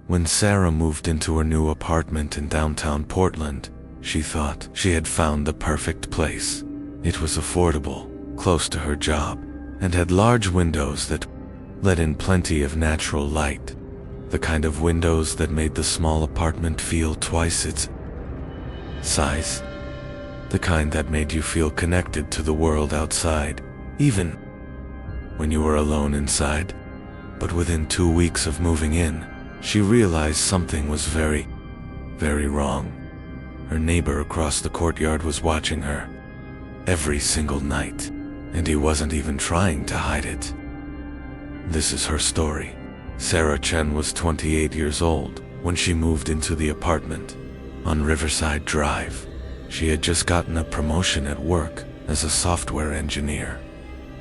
When Sarah moved into her new apartment in downtown Portland, she thought she had found the perfect place. It was affordable, close to her job, and had large windows that let in plenty of natural light. The kind of windows that made the small apartment feel twice its size. The kind that made you feel connected to the world outside, even when you were alone inside. But within 2 weeks of moving in, she realized something was very, very wrong. Her neighbor across the courtyard was watching her every single night, and he wasn't even trying to hide it. This is her story. Sarah Chen was 28 years old when she moved into the apartment on Riverside Drive. She had just gotten a promotion at work as a software engineer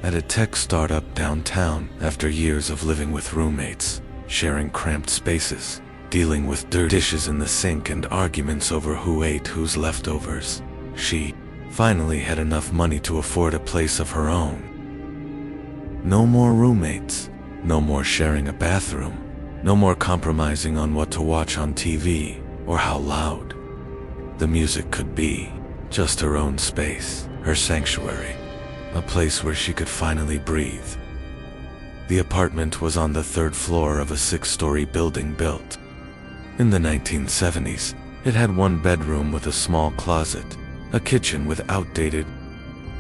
at a tech startup downtown after years of living with roommates, sharing cramped spaces, dealing with dirty dishes in the sink and arguments over who ate whose leftovers. She finally had enough money to afford a place of her own. No more roommates, no more sharing a bathroom, no more compromising on what to watch on TV or how loud the music could be. Just her own space, her sanctuary, a place where she could finally breathe. The apartment was on the 3rd floor of a 6-story building built in the 1970s. It had 1 bedroom with a small closet, a kitchen with outdated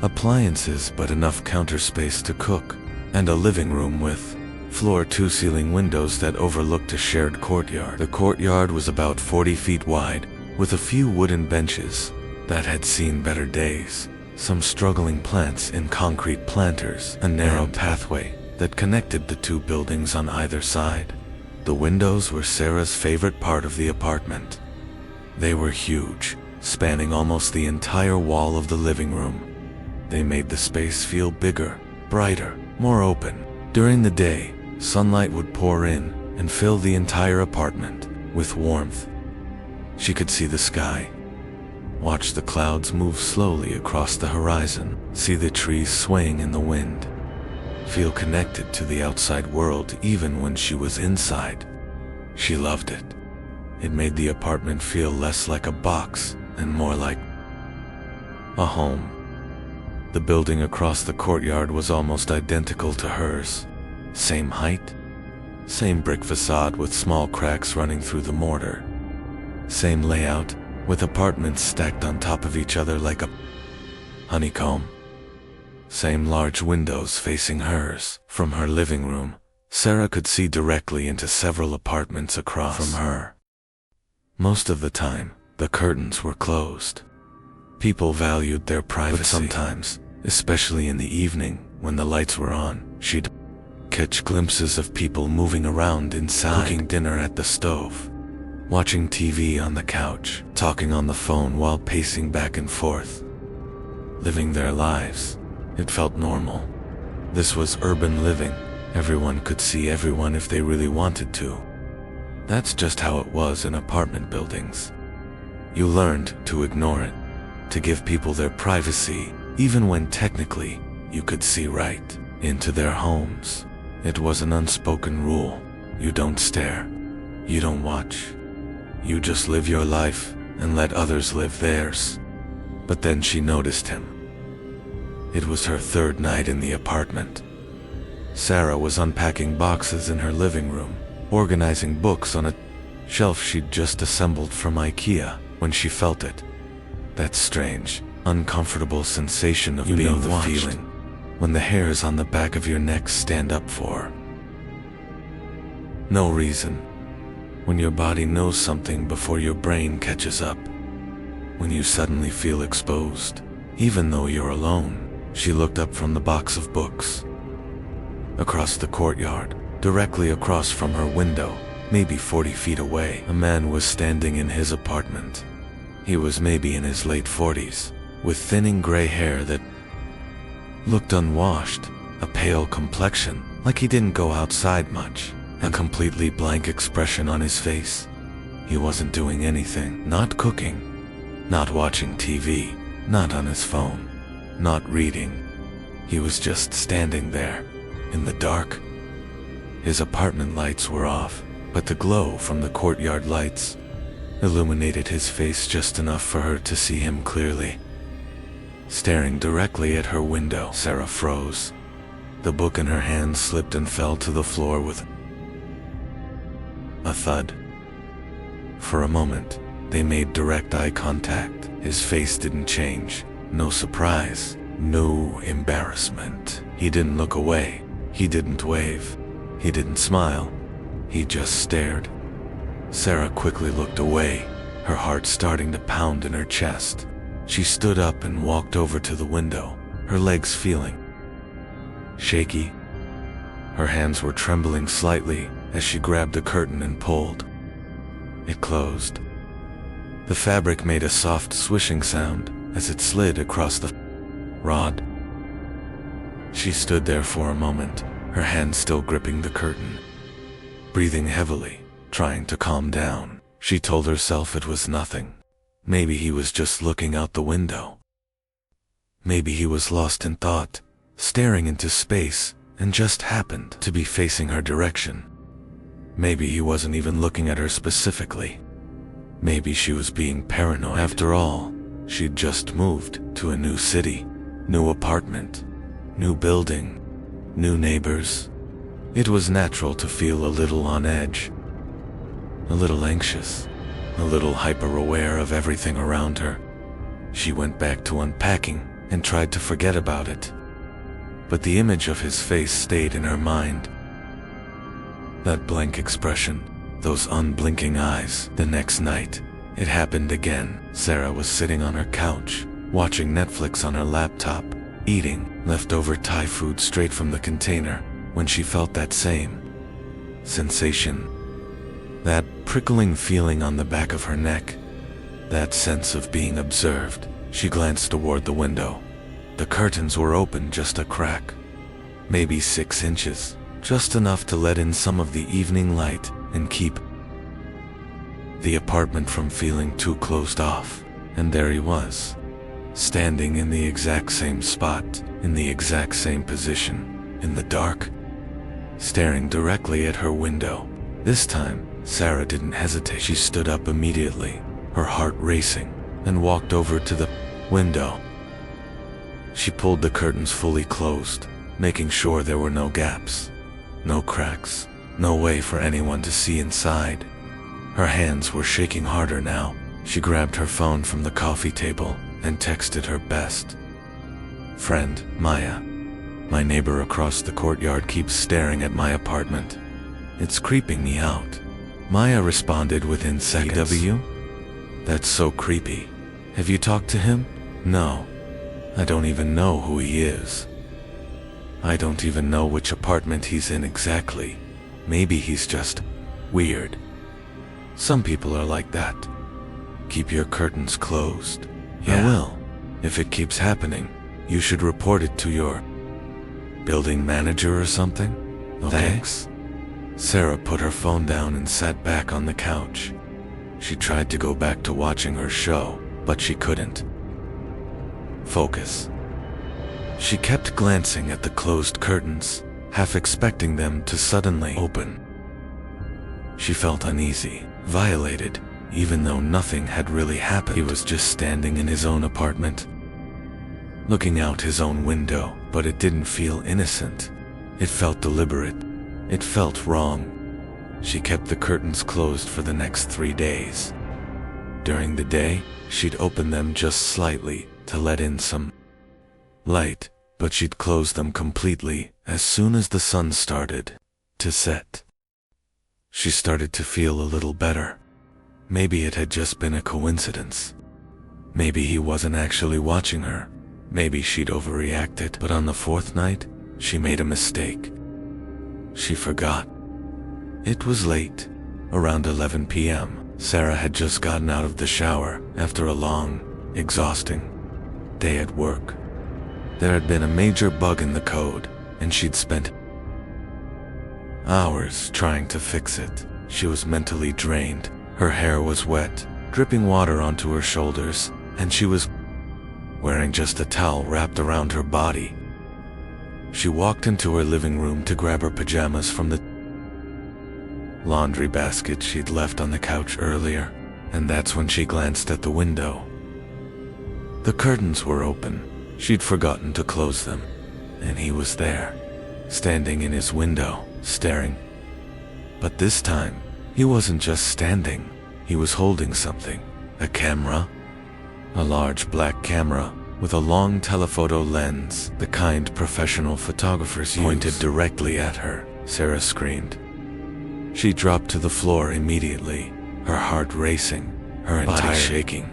appliances but enough counter space to cook, and a living room with floor-to-ceiling windows that overlooked a shared courtyard. The courtyard was about 40 feet wide, with a few wooden benches that had seen better days, some struggling plants in concrete planters, a narrow pathway that connected the 2 buildings on either side. The windows were Sarah's favorite part of the apartment. They were huge, spanning almost the entire wall of the living room. They made the space feel bigger, brighter, more open. During the day, sunlight would pour in and fill the entire apartment with warmth. She could see the sky, watch the clouds move slowly across the horizon, see the trees swaying in the wind, feel connected to the outside world even when she was inside. She loved it. It made the apartment feel less like a box and more like a home. The building across the courtyard was almost identical to hers. Same height, same brick facade with small cracks running through the mortar. Same layout, with apartments stacked on top of each other like a honeycomb. Same large windows facing hers. From her living room, Sarah could see directly into several apartments across from her. Most of the time, the curtains were closed. People valued their privacy, but sometimes, especially in the evening when the lights were on, she'd catch glimpses of people moving around inside, cooking dinner at the stove, watching TV on the couch, talking on the phone while pacing back and forth, living their lives. It felt normal. This was urban living. Everyone could see everyone if they really wanted to. That's just how it was in apartment buildings. You learned to ignore it, to give people their privacy, even when technically you could see right into their homes. It was an unspoken rule. You don't stare. You don't watch. You just live your life and let others live theirs. But then she noticed him. It was her 3rd night in the apartment. Sarah was unpacking boxes in her living room, organizing books on a shelf she'd just assembled from IKEA when she felt it. That strange, uncomfortable sensation of being the feeling when the hairs on the back of your neck stand up for no reason. When your body knows something before your brain catches up. When you suddenly feel exposed, even though you're alone. She looked up from the box of books. Across the courtyard, directly across from her window, maybe 40 feet away, a man was standing in his apartment. He was maybe in his late 40s, with thinning gray hair that looked unwashed, a pale complexion, like he didn't go outside much, a completely blank expression on his face. He wasn't doing anything, not cooking, not watching TV, not on his phone, not reading. He was just standing there, in the dark. His apartment lights were off, but the glow from the courtyard lights illuminated his face just enough for her to see him clearly. Staring directly at her window, Sarah froze. The book in her hand slipped and fell to the floor with a thud. For a moment, they made direct eye contact. His face didn't change. No surprise, no embarrassment. He didn't look away. He didn't wave. He didn't smile. He just stared. Sarah quickly looked away, her heart starting to pound in her chest. She stood up and walked over to the window, her legs feeling shaky. Her hands were trembling slightly as she grabbed the curtain and pulled. It closed. The fabric made a soft swishing sound as it slid across the rod. She stood there for a moment, her hand still gripping the curtain. Breathing heavily, trying to calm down, she told herself it was nothing. Maybe he was just looking out the window. Maybe he was lost in thought, staring into space, and just happened to be facing her direction. Maybe he wasn't even looking at her specifically. Maybe she was being paranoid. After all, she'd just moved to a new city, new apartment, new building, new neighbors. It was natural to feel a little on edge, a little anxious, a little hyper-aware of everything around her. She went back to unpacking and tried to forget about it. But the image of his face stayed in her mind. That blank expression, those unblinking eyes. The next night, it happened again. Sarah was sitting on her couch, watching Netflix on her laptop, eating leftover Thai food straight from the container, when she felt that same sensation. That prickling feeling on the back of her neck. That sense of being observed. She glanced toward the window. The curtains were open just a crack. Maybe 6 inches. Just enough to let in some of the evening light and keep the apartment from feeling too closed off. And there he was, standing in the exact same spot, in the exact same position, in the dark, staring directly at her window. This time, Sarah didn't hesitate. She stood up immediately, her heart racing, and walked over to the window. She pulled the curtains fully closed, making sure there were no gaps, no cracks, no way for anyone to see inside. Her hands were shaking harder now. She grabbed her phone from the coffee table and texted her best friend, Maya. My neighbor across the courtyard keeps staring at my apartment. It's creeping me out. Maya responded within seconds. CW? That's so creepy. Have you talked to him? No. I don't even know who he is. I don't even know which apartment he's in exactly. Maybe he's just weird. Some people are like that. Keep your curtains closed. Yeah. I will. If it keeps happening, you should report it to your building manager or something. Okay? Thanks. Sarah put her phone down and sat back on the couch. She tried to go back to watching her show, but she couldn't focus. She kept glancing at the closed curtains, half expecting them to suddenly open. She felt uneasy, violated, even though nothing had really happened. He was just standing in his own apartment, looking out his own window, but it didn't feel innocent. It felt deliberate. It felt wrong. She kept the curtains closed for the next 3 days. During the day, she'd open them just slightly to let in some light, but she'd close them completely as soon as the sun started to set. She started to feel a little better. Maybe it had just been a coincidence. Maybe he wasn't actually watching her. Maybe she'd overreacted. But on the 4th night, she made a mistake. She forgot. It was late, around 11 p.m. Sarah had just gotten out of the shower after a long, exhausting day at work. There had been a major bug in the code, and she'd spent hours trying to fix it. She was mentally drained. Her hair was wet, dripping water onto her shoulders, and she was wearing just a towel wrapped around her body. She walked into her living room to grab her pajamas from the laundry basket she'd left on the couch earlier, and that's when she glanced at the window. The curtains were open. She'd forgotten to close them, and he was there, standing in his window, staring. But this time, he wasn't just standing. He was holding something. A camera. A large black camera with a long telephoto lens, the kind professional photographers use. Pointed directly at her. Sarah screamed. She dropped to the floor immediately, her heart racing, her body shaking.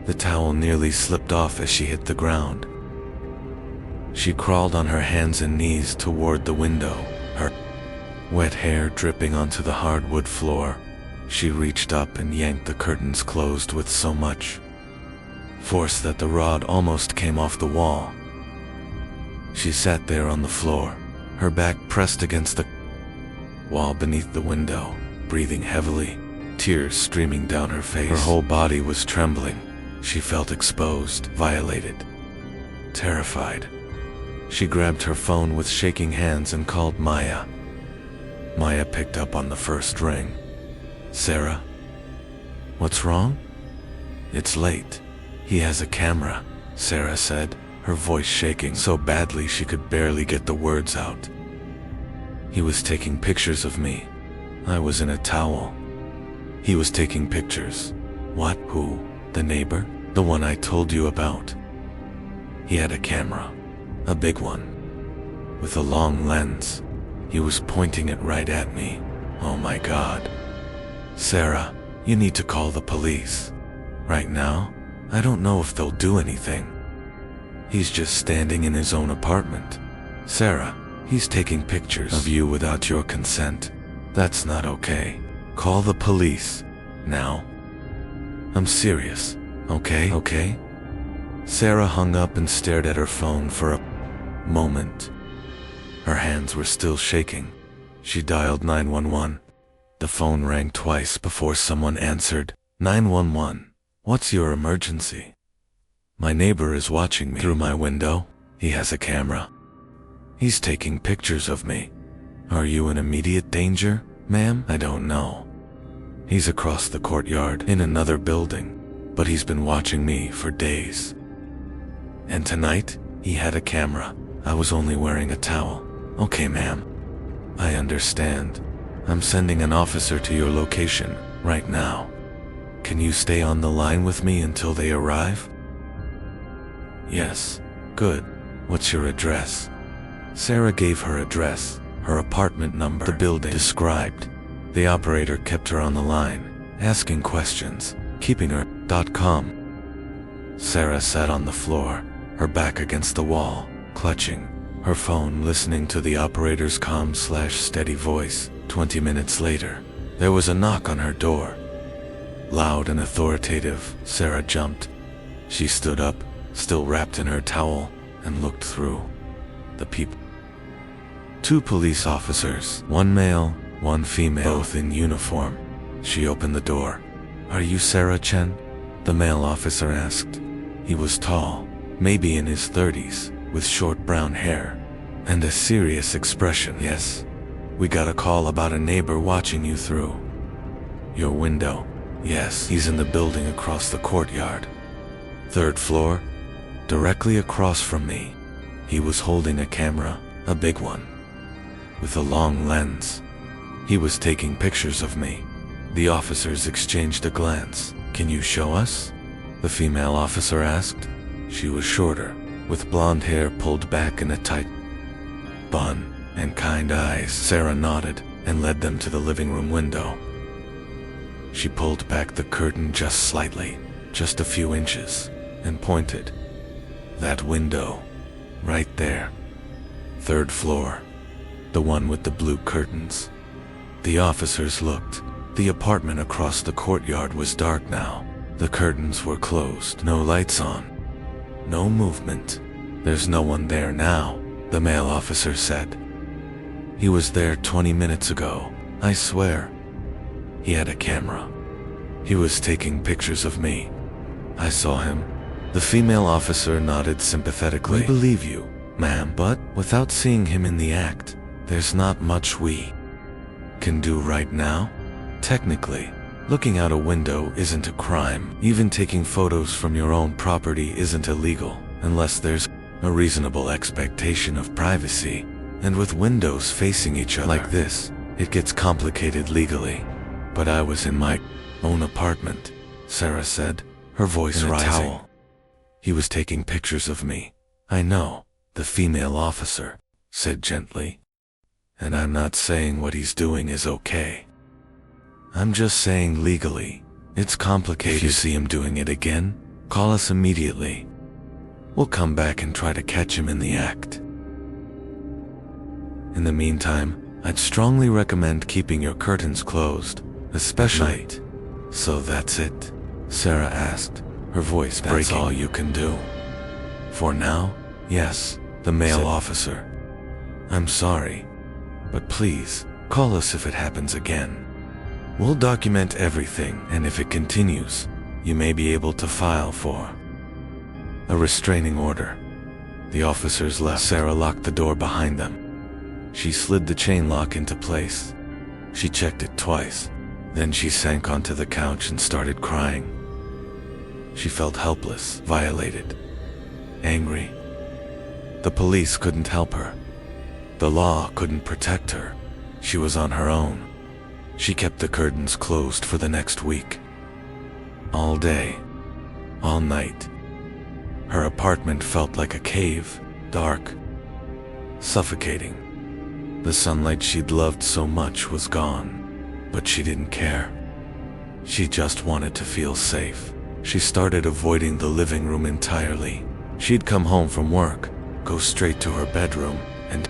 The towel nearly slipped off as she hit the ground. She crawled on her hands and knees toward the window, her wet hair dripping onto the hardwood floor. She reached up and yanked the curtains closed with so much force that the rod almost came off the wall. She sat there on the floor, her back pressed against the wall beneath the window, breathing heavily, tears streaming down her face. Her whole body was trembling. She felt exposed, violated, terrified. She grabbed her phone with shaking hands and called Maya. Maya picked up on the first ring. Sarah? What's wrong? It's late. He has a camera, Sarah said, her voice shaking so badly she could barely get the words out. He was taking pictures of me. I was in a towel. He was taking pictures. What? Who? The neighbor? The one I told you about. He had a camera. A big one. With a long lens. He was pointing it right at me. Oh my God. Sarah, you need to call the police. Right now? I don't know if they'll do anything. He's just standing in his own apartment. Sarah, he's taking pictures of you without your consent. That's not okay. Call the police. Now. I'm serious. Okay? Sarah hung up and stared at her phone for a moment. Her hands were still shaking. She dialed 911. The phone rang twice before someone answered. 911. What's your emergency? My neighbor is watching me through my window. He has a camera. He's taking pictures of me. Are you in immediate danger, ma'am? I don't know. He's across the courtyard in another building, but he's been watching me for days. And tonight, he had a camera. I was only wearing a towel. Okay, ma'am. I understand. I'm sending an officer to your location right now. Can you stay on the line with me until they arrive? Yes. Good. What's your address? Sarah gave her address, her apartment number, the building described. The operator kept her on the line, asking questions, keeping her .com. Sarah sat on the floor, her back against the wall, clutching her phone, listening to the operator's calm/steady voice. 20 minutes later, there was a knock on her door. Loud and authoritative, Sarah jumped. She stood up, still wrapped in her towel, and looked through the people. 2 police officers, one male, one female, both in uniform. She opened the door. Are you Sarah Chen? The male officer asked. He was tall, maybe in his 30s, with short brown hair, and a serious expression. Yes. We got a call about a neighbor watching you through your window. Yes, he's in the building across the courtyard. 3rd floor, directly across from me. He was holding a camera, a big one, with a long lens. He was taking pictures of me. The officers exchanged a glance. Can you show us? The female officer asked. She was shorter, with blonde hair pulled back in a tight bun, and kind eyes. Sarah nodded and led them to the living room window. She pulled back the curtain just slightly, just a few inches, and pointed. That window, right there. 3rd floor, the one with the blue curtains. The officers looked. The apartment across the courtyard was dark now. The curtains were closed, no lights on, no movement. There's no one there now, the male officer said. He was there 20 minutes ago, I swear. He had a camera. He was taking pictures of me. I saw him. The female officer nodded sympathetically. We believe you, ma'am, but without seeing him in the act, there's not much we can do right now? Technically, looking out a window isn't a crime. Even taking photos from your own property isn't illegal, unless there's a reasonable expectation of privacy. And with windows facing each other like this, it gets complicated legally. But I was in my own apartment, Sarah said, her voice rising. He was taking pictures of me. I know, the female officer said gently. And I'm not saying what he's doing is okay. I'm just saying legally, it's complicated. If you see him doing it again, call us immediately. We'll come back and try to catch him in the act. In the meantime, I'd strongly recommend keeping your curtains closed, especially at night. So that's it? Sarah asked, her voice breaking. That's all you can do? For now, yes, the male officer. I'm sorry, but please, call us if it happens again. We'll document everything, and if it continues, you may be able to file for a restraining order. The officers left. Sarah locked the door behind them. She slid the chain lock into place. She checked it twice. Then she sank onto the couch and started crying. She felt helpless, violated, angry. The police couldn't help her. The law couldn't protect her. She was on her own. She kept the curtains closed for the next week. All day, all night. Her apartment felt like a cave, dark, suffocating. The sunlight she'd loved so much was gone, but she didn't care. She just wanted to feel safe. She started avoiding the living room entirely. She'd come home from work, go straight to her bedroom, and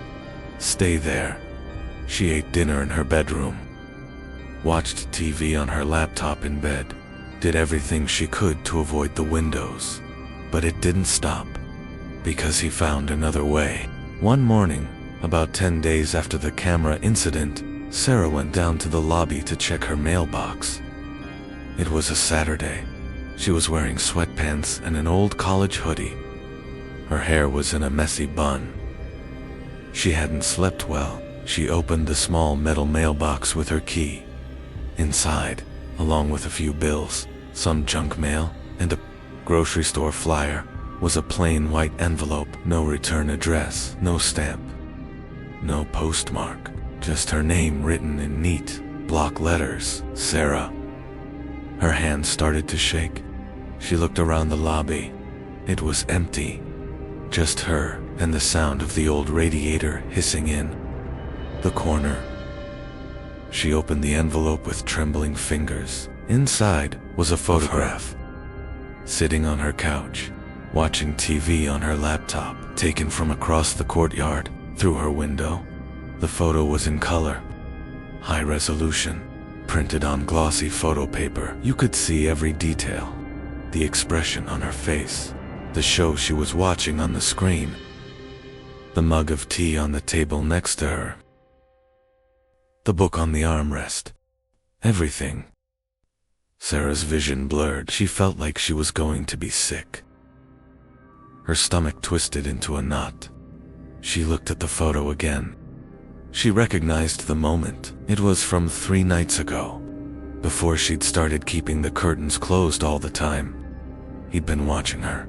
stay there. She ate dinner in her bedroom, watched TV on her laptop in bed, did everything she could to avoid the windows. But it didn't stop, because he found another way. One morning, about 10 days after the camera incident, Sarah went down to the lobby to check her mailbox. It was a Saturday. She was wearing sweatpants and an old college hoodie. Her hair was in a messy bun. She hadn't slept well. She opened the small metal mailbox with her key. Inside, along with a few bills, some junk mail, and a grocery store flyer, was a plain white envelope. No return address, no stamp, no postmark, just her name written in neat, block letters, Sarah. Her hands started to shake. She looked around the lobby. It was empty. Just her and the sound of the old radiator hissing in the corner. She opened the envelope with trembling fingers. Inside was a photograph. Sitting on her couch, watching TV on her laptop, taken from across the courtyard, through her window. The photo was in color, high resolution, printed on glossy photo paper. You could see every detail, the expression on her face, the show she was watching on the screen, the mug of tea on the table next to her, the book on the armrest, everything. Sarah's vision blurred. She felt like she was going to be sick. Her stomach twisted into a knot. She looked at the photo again. She recognized the moment. It was from 3 nights ago, before she'd started keeping the curtains closed all the time. He'd been watching her,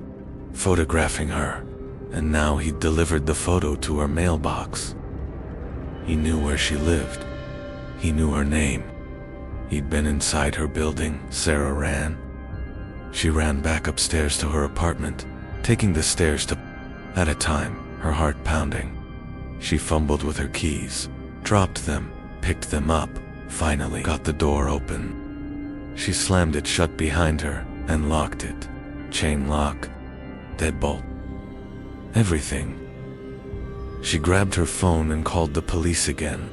photographing her, and now he'd delivered the photo to her mailbox. He knew where she lived. He knew her name. He'd been inside her building. Sarah ran. She ran back upstairs to her apartment, taking the stairs at a time, her heart pounding. She fumbled with her keys, dropped them, picked them up, finally got the door open. She slammed it shut behind her and locked it. Chain lock, deadbolt, everything. She grabbed her phone and called the police again.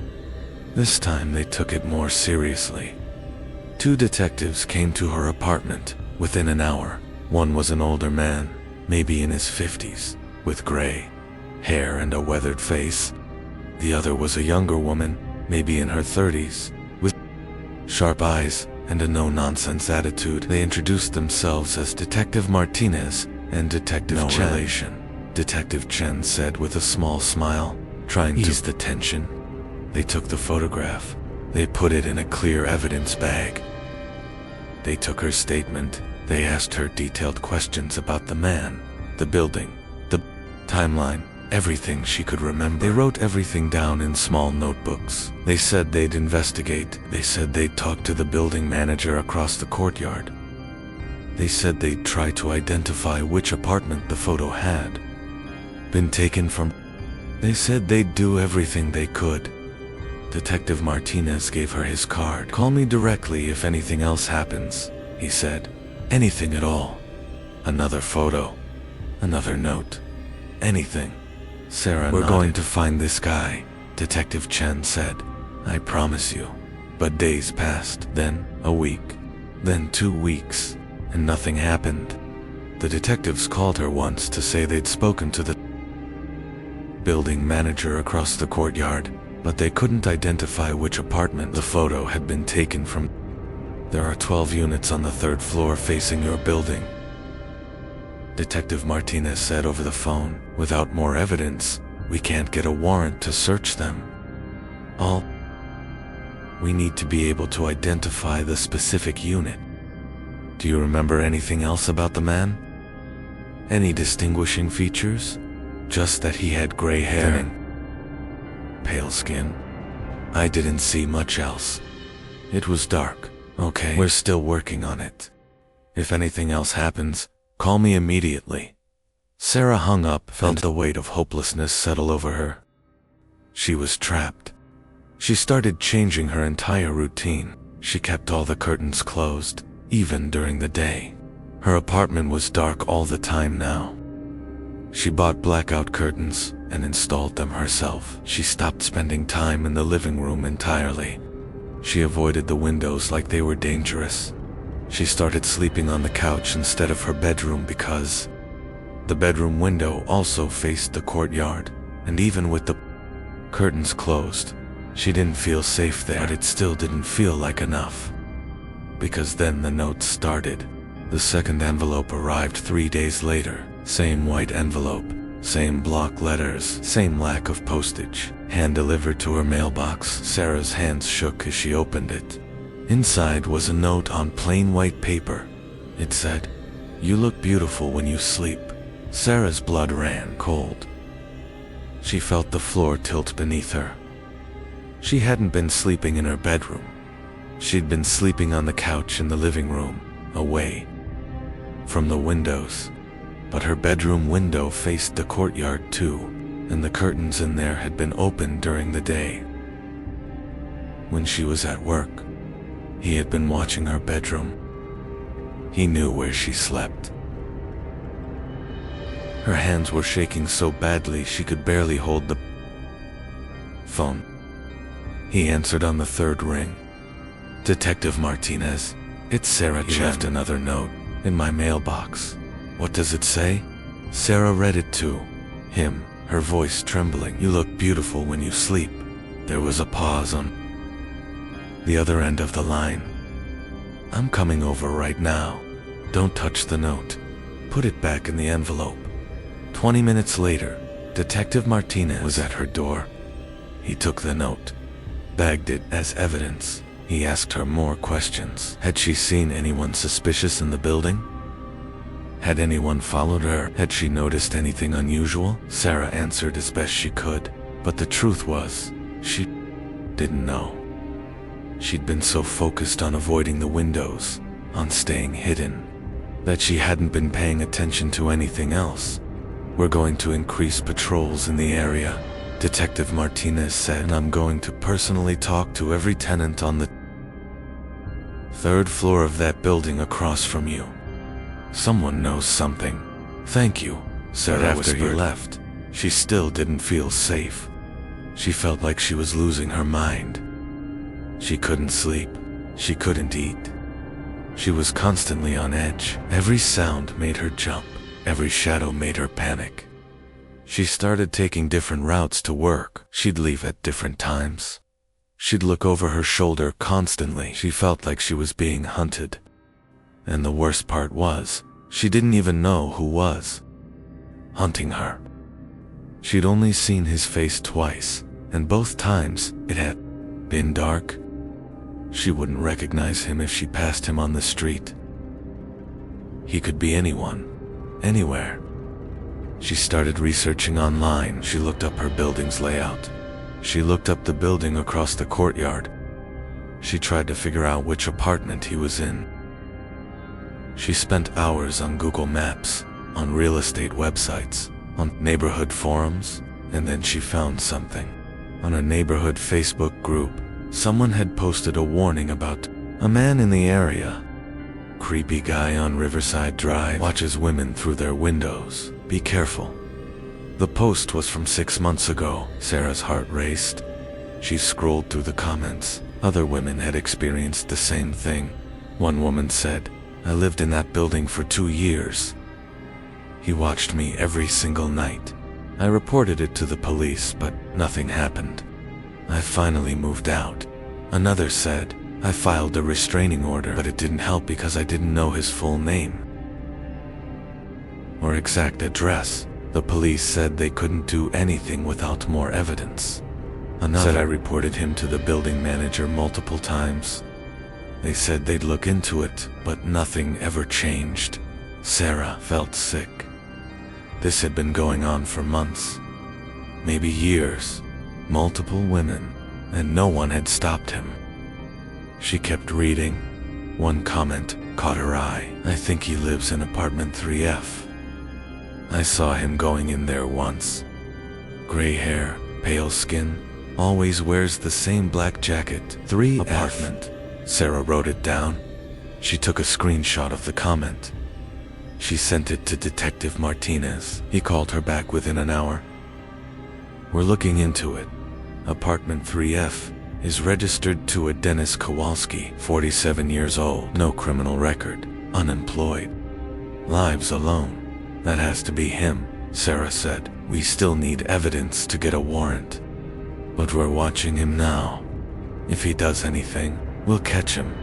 This time they took it more seriously. 2 detectives came to her apartment within an hour. One was an older man, maybe in his 50s, with gray hair and a weathered face. The other was a younger woman, maybe in her 30s, with sharp eyes and a no-nonsense attitude. They introduced themselves as Detective Martinez and Detective Chen. No relation, Detective Chen said with a small smile, trying to ease the tension. They took the photograph, They put it in a clear evidence bag. They took her statement. They asked her detailed questions about the man, the building, the timeline, everything she could remember. They wrote everything down in small notebooks. They said they'd investigate. They said they'd talk to the building manager across the courtyard. They said they'd try to identify which apartment the photo had been taken from. They said they'd do everything they could. Detective Martinez gave her his card. "Call me directly if anything else happens," he said. "Anything at all. Another photo. Another note. Anything." Sarah nodded. "We're going to find this guy," Detective Chen said. "I promise you." But days passed, then a week, then 2 weeks, and nothing happened. The detectives called her once to say they'd spoken to the building manager across the courtyard, but they couldn't identify which apartment the photo had been taken from. "There are 12 units on the 3rd floor facing your building," Detective Martinez said over the phone. "Without more evidence, we can't get a warrant to search them. All we need to be able to identify the specific unit." "Do you remember anything else about the man? Any distinguishing features?" "Just that he had gray hair and pale skin. I didn't see much else. It was dark." "Okay, we're still working on it. If anything else happens, call me immediately." Sarah hung up, felt the weight of hopelessness settle over her. She was trapped. She started changing her entire routine. She kept all the curtains closed, even during the day. Her apartment was dark all the time now. She bought blackout curtains and installed them herself. She stopped spending time in the living room entirely. She avoided the windows like they were dangerous. She started sleeping on the couch instead of her bedroom because the bedroom window also faced the courtyard, and even with the curtains closed, she didn't feel safe there. But it still didn't feel like enough. Because then the notes started. The second envelope arrived 3 days later. Same white envelope, same block letters, same lack of postage. Hand-delivered to her mailbox. Sarah's hands shook as she opened it. Inside was a note on plain white paper. It said, "You look beautiful when you sleep." Sarah's blood ran cold. She felt the floor tilt beneath her. She hadn't been sleeping in her bedroom. She'd been sleeping on the couch in the living room, away from the windows. But her bedroom window faced the courtyard too, and the curtains in there had been open during the day. When she was at work, he had been watching her bedroom. He knew where she slept. Her hands were shaking so badly she could barely hold the phone. He answered on the 3rd ring. "Detective Martinez, it's Sarah Chen. He left another note in my mailbox." "What does it say?" Sarah read it to him, her voice trembling. "You look beautiful when you sleep." There was a pause on the other end of the line. "I'm coming over right now. Don't touch the note. Put it back in the envelope." 20 minutes later, Detective Martinez was at her door. He took the note, bagged it as evidence. He asked her more questions. Had she seen anyone suspicious in the building? Had anyone followed her? Had she noticed anything unusual? Sarah answered as best she could, but the truth was, she didn't know. She'd been so focused on avoiding the windows, on staying hidden, that she hadn't been paying attention to anything else. "We're going to increase patrols in the area," Detective Martinez said, "and I'm going to personally talk to every tenant on the 3rd floor of that building across from you. Someone knows something." "Thank you," Sarah whispered. After he left, she still didn't feel safe. She felt like she was losing her mind. She couldn't sleep. She couldn't eat. She was constantly on edge. Every sound made her jump. Every shadow made her panic. She started taking different routes to work. She'd leave at different times. She'd look over her shoulder constantly. She felt like she was being hunted. And the worst part was, she didn't even know who was hunting her. She'd only seen his face twice, and both times it had been dark. She wouldn't recognize him if she passed him on the street. He could be anyone, anywhere. She started researching online. She looked up her building's layout. She looked up the building across the courtyard. She tried to figure out which apartment he was in. She spent hours on Google Maps, on real estate websites, on neighborhood forums, and then she found something. On a neighborhood Facebook group, someone had posted a warning about a man in the area. Creepy guy on Riverside Drive watches women through their windows. Be careful. The post was from 6 months ago. Sarah's heart raced. She scrolled through the comments. Other women had experienced the same thing. One woman said, "I lived in that building for 2 years. He watched me every single night. I reported it to the police, but nothing happened. I finally moved out." Another said, "I filed a restraining order, but it didn't help because I didn't know his full name or exact address. The police said they couldn't do anything without more evidence." Another said, "I reported him to the building manager multiple times. They said they'd look into it, but nothing ever changed." Sarah felt sick. This had been going on for months, maybe years, multiple women, and no one had stopped him. She kept reading. One comment caught her eye. "I think he lives in apartment 3F. I saw him going in there once. Gray hair, pale skin, always wears the same black jacket. 3F. Apartment." Sarah wrote it down. She took a screenshot of the comment. She sent it to Detective Martinez. He called her back within an hour. "We're looking into it. Apartment 3F is registered to a Dennis Kowalski, 47 years old, no criminal record, unemployed, lives alone. That has to be him," Sarah said. "We still need evidence to get a warrant, but we're watching him now. If he does anything, we'll catch him."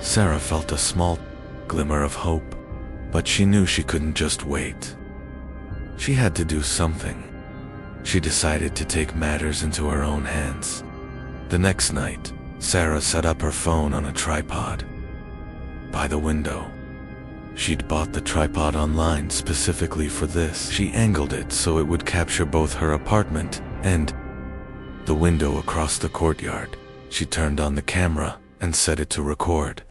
Sarah felt a small glimmer of hope, but she knew she couldn't just wait. She had to do something. She decided to take matters into her own hands. The next night, Sarah set up her phone on a tripod by the window. She'd bought the tripod online specifically for this. She angled it so it would capture both her apartment and the window across the courtyard. She turned on the camera and set it to record.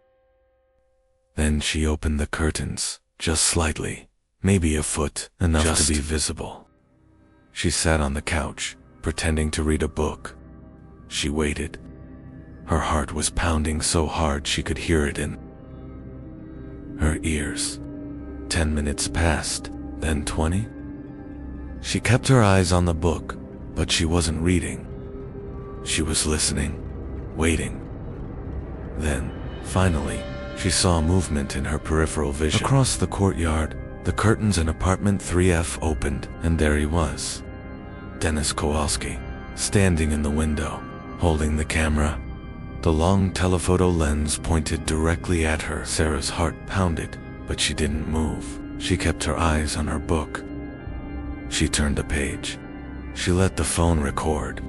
Then she opened the curtains, just slightly, maybe a foot, enough to be visible. She sat on the couch, pretending to read a book. She waited. Her heart was pounding so hard she could hear it in her ears. 10 minutes passed, then 20. She kept her eyes on the book, but she wasn't reading. She was listening, waiting. Then, finally, she saw movement in her peripheral vision. Across the courtyard, the curtains in apartment 3F opened, and there he was. Dennis Kowalski, standing in the window, holding the camera. The long telephoto lens pointed directly at her. Sarah's heart pounded, but she didn't move. She kept her eyes on her book. She turned a page. She let the phone record.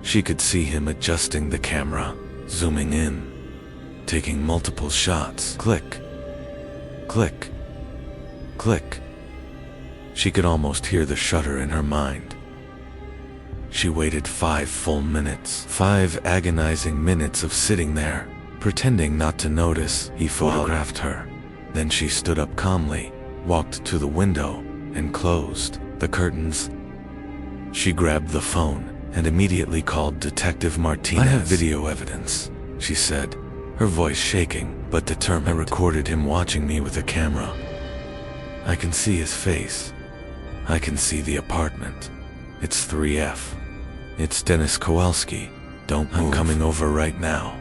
She could see him adjusting the camera, zooming in, taking multiple shots. Click, click, click. She could almost hear the shudder in her mind. She waited 5 full minutes, 5 agonizing minutes of sitting there, pretending not to notice he photographed her. Then she stood up calmly, walked to the window, and closed the curtains. She grabbed the phone and immediately called Detective Martinez. "I have video evidence," she said, her voice shaking but determined. "I recorded him watching me with a camera. I can see his face. I can see the apartment. It's 3F. It's Dennis Kowalski. Don't move. I'm coming over right now."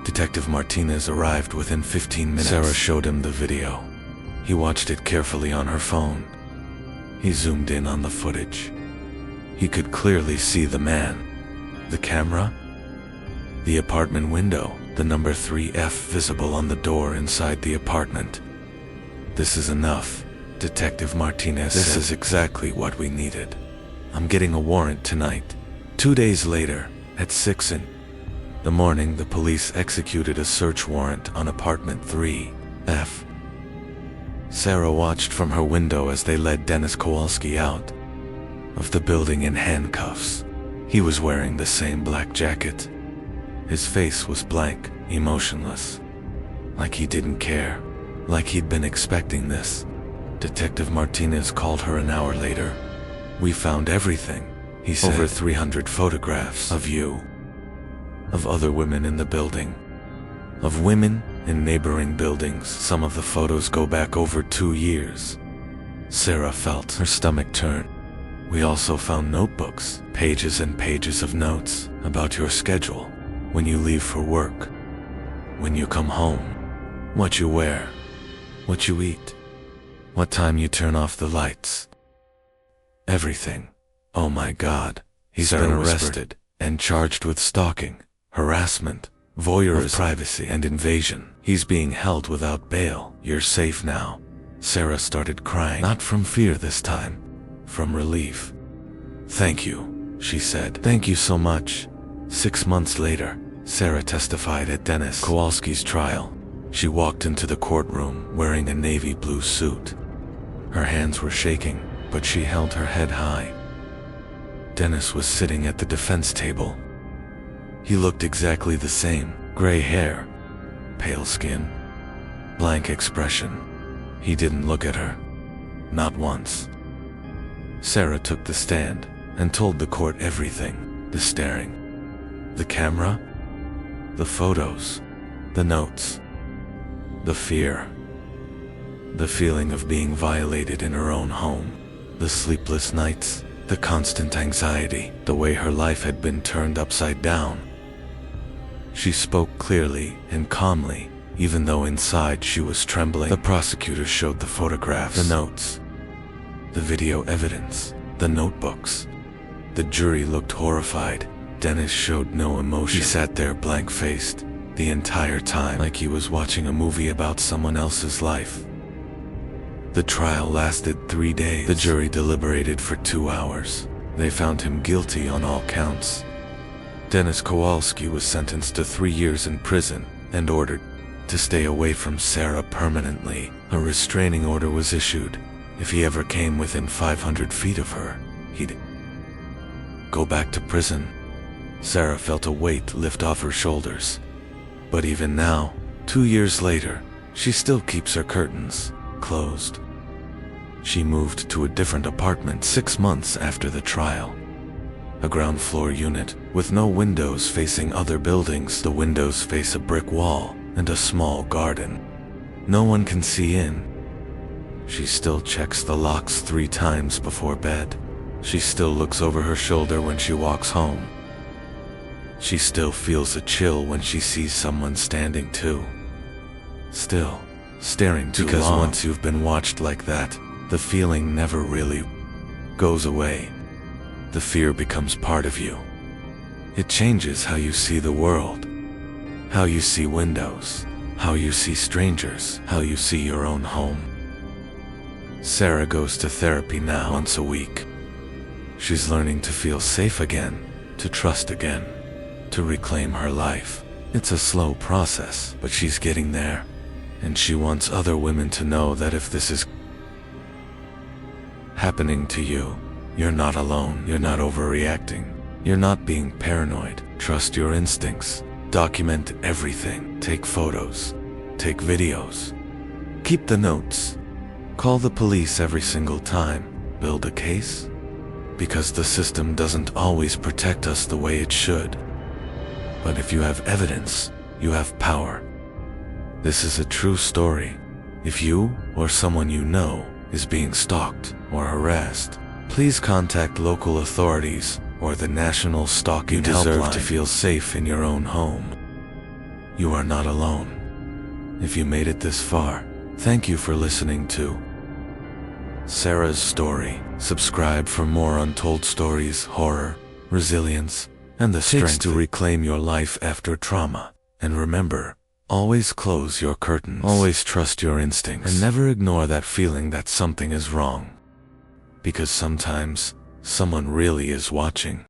Detective Martinez arrived within 15 minutes. Sarah showed him the video. He watched it carefully on her phone. He zoomed in on the footage. He could clearly see the man, the camera, the apartment window, the number 3F visible on the door inside the apartment. "This is enough," Detective Martinez said. "This is exactly what we needed. I'm getting a warrant tonight." 2 days later, at 6 in The morning the police executed a search warrant on apartment 3F. Sarah watched from her window as they led Dennis Kowalski out of the building in handcuffs. He was wearing the same black jacket. His face was blank, emotionless. Like he didn't care. Like he'd been expecting this. Detective Martinez called her an hour later. "We found everything," he said. "Over 300 photographs of you. Of other women in the building. Of women in neighboring buildings. Some of the photos go back over 2 years." Sarah felt her stomach turn. "We also found notebooks, pages and pages of notes about your schedule. When you leave for work. When you come home. What you wear. What you eat. What time you turn off the lights. Everything. Oh my God. He's been arrested and charged with stalking, harassment, voyeurism, privacy and invasion. He's being held without bail. You're safe now." Sarah started crying, not from fear this time, from relief. "Thank you," she said. "Thank you so much." 6 months later, Sarah testified at Dennis Kowalski's trial. She walked into the courtroom wearing a navy blue suit. Her hands were shaking, but she held her head high. Dennis was sitting at the defense table. He looked exactly the same. Gray hair, pale skin, blank expression. He didn't look at her. Not once. Sarah took the stand and told the court everything. The staring. The camera. The photos. The notes. The fear. The feeling of being violated in her own home. The sleepless nights. The constant anxiety. The way her life had been turned upside down. She spoke clearly and calmly, even though inside she was trembling. The prosecutor showed the photographs, the notes, the video evidence, the notebooks. The jury looked horrified. Dennis showed no emotion. He sat there blank-faced the entire time, like he was watching a movie about someone else's life. The trial lasted 3 days. The jury deliberated for 2 hours. They found him guilty on all counts. Dennis Kowalski was sentenced to 3 years in prison and ordered to stay away from Sarah permanently. A restraining order was issued. If he ever came within 500 feet of her, he'd go back to prison. Sarah felt a weight lift off her shoulders. But even now, 2 years later, she still keeps her curtains closed. She moved to a different apartment 6 months after the trial. A ground floor unit with no windows facing other buildings. The windows face a brick wall and a small garden. No one can see in. She still checks the locks 3 times before bed. She still looks over her shoulder when she walks home. She still feels a chill when she sees someone standing too. Still staring too long. Because once you've been watched like that, the feeling never really goes away. The fear becomes part of you. It changes how you see the world, how you see windows, how you see strangers, how you see your own home. Sarah goes to therapy now once a week. She's learning to feel safe again, to trust again, to reclaim her life. It's a slow process, but she's getting there. And she wants other women to know that if this is happening to you, you're not alone. You're not overreacting. You're not being paranoid. Trust your instincts. Document everything. Take photos. Take videos. Keep the notes. Call the police every single time. Build a case. Because the system doesn't always protect us the way it should. But if you have evidence, you have power. This is a true story. If you or someone you know is being stalked or harassed, please contact local authorities or the National Stalking Helpline. You deserve to feel safe in your own home. You are not alone. If you made it this far, thank you for listening to Sarah's story. Subscribe for more untold stories, horror, resilience, and the strength to reclaim your life after trauma. And remember, always close your curtains. Always trust your instincts. And never ignore that feeling that something is wrong. Because sometimes, someone really is watching.